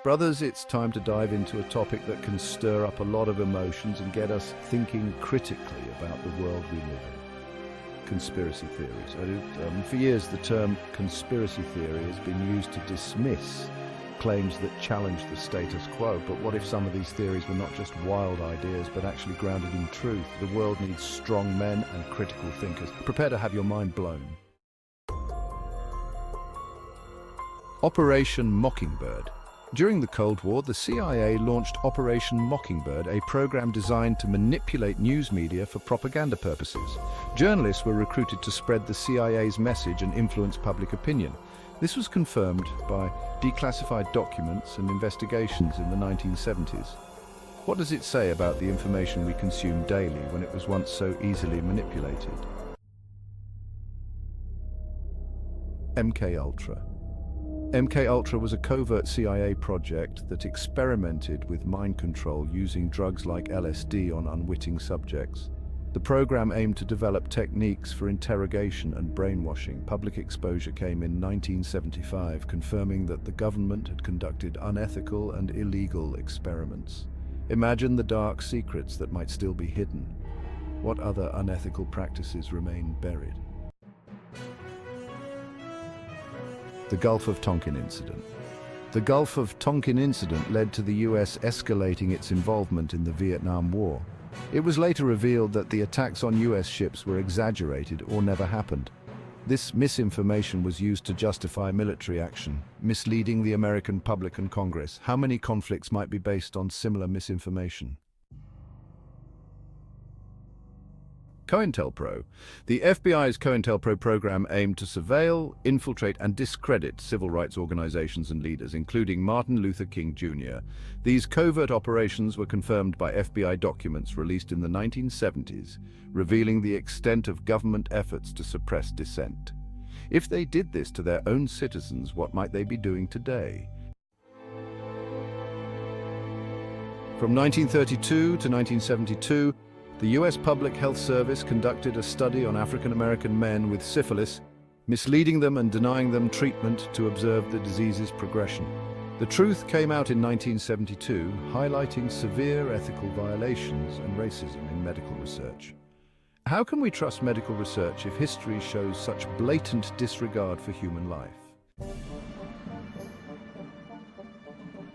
Brothers, it's time to dive into a topic that can stir up a lot of emotions and get us thinking critically about the world we live in. Conspiracy theories. For years, the term conspiracy theory has been used to dismiss claims that challenge the status quo. But what if some of these theories were not just wild ideas, but actually grounded in truth? The world needs strong men and critical thinkers. Prepare to have your mind blown. Operation Mockingbird. During the Cold War, the CIA launched Operation Mockingbird, a program designed to manipulate news media for propaganda purposes. Journalists were recruited to spread the CIA's message and influence public opinion. This was confirmed by declassified documents and investigations in the 1970s. What does it say about the information we consume daily when it was once so easily manipulated? MKUltra. MKUltra was a covert CIA project that experimented with mind control using drugs like LSD on unwitting subjects. The program aimed to develop techniques for interrogation and brainwashing. Public exposure came in 1975, confirming that the government had conducted unethical and illegal experiments. Imagine the dark secrets that might still be hidden. What other unethical practices remain buried? The Gulf of Tonkin incident. The Gulf of Tonkin incident led to the US escalating its involvement in the Vietnam War. It was later revealed that the attacks on US ships were exaggerated or never happened. This misinformation was used to justify military action, misleading the American public and Congress. How many conflicts might be based on similar misinformation? COINTELPRO. The FBI's COINTELPRO program aimed to surveil, infiltrate, and discredit civil rights organizations and leaders, including Martin Luther King Jr. These covert operations were confirmed by FBI documents released in the 1970s, revealing the extent of government efforts to suppress dissent. If they did this to their own citizens, what might they be doing today? From 1932 to 1972, the US Public Health Service conducted a study on African American men with syphilis, misleading them and denying them treatment to observe the disease's progression. The truth came out in 1972, highlighting severe ethical violations and racism in medical research. How can we trust medical research if history shows such blatant disregard for human life?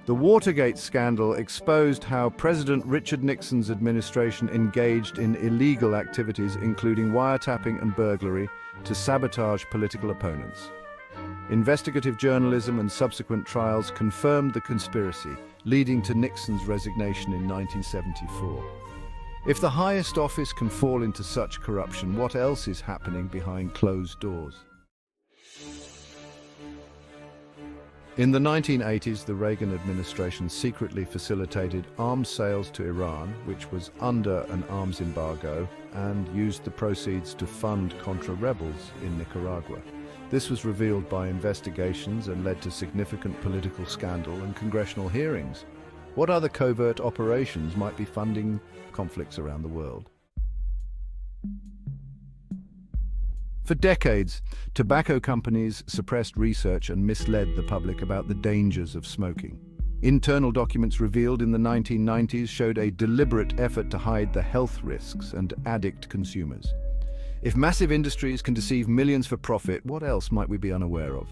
The Watergate Scandal exposed how President Richard Nixon's administration engaged in illegal activities, including wiretapping and burglary, to sabotage political opponents. Investigative journalism and subsequent trials confirmed the conspiracy, leading to Nixon's resignation in 1974. If the highest office can fall into such corruption, what else is happening behind closed doors? In the 1980s, the Reagan administration secretly facilitated arms sales to Iran, which was under an arms embargo, and used the proceeds to fund Contra rebels in Nicaragua. This was revealed by investigations and led to significant political scandal and congressional hearings. What other covert operations might be funding conflicts around the world? For decades, tobacco companies suppressed research and misled the public about the dangers of smoking. Internal documents revealed in the 1990s showed a deliberate effort to hide the health risks and addict consumers. If massive industries can deceive millions for profit, what else might we be unaware of?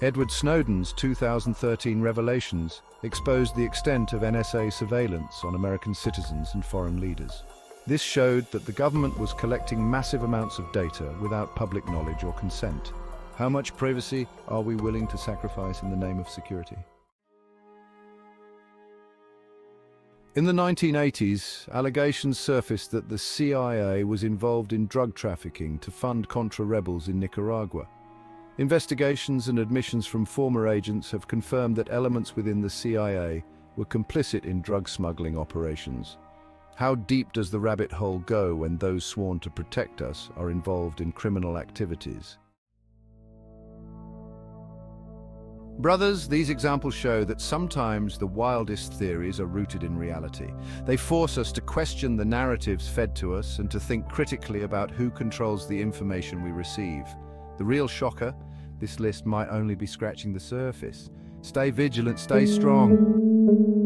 Edward Snowden's 2013 revelations exposed the extent of NSA surveillance on American citizens and foreign leaders. This showed that the government was collecting massive amounts of data without public knowledge or consent. How much privacy are we willing to sacrifice in the name of security? In the 1980s, allegations surfaced that the CIA was involved in drug trafficking to fund Contra rebels in Nicaragua. Investigations and admissions from former agents have confirmed that elements within the CIA were complicit in drug smuggling operations. How deep does the rabbit hole go when those sworn to protect us are involved in criminal activities? Brothers, these examples show that sometimes the wildest theories are rooted in reality. They force us to question the narratives fed to us and to think critically about who controls the information we receive. The real shocker, this list might only be scratching the surface. Stay vigilant, stay strong.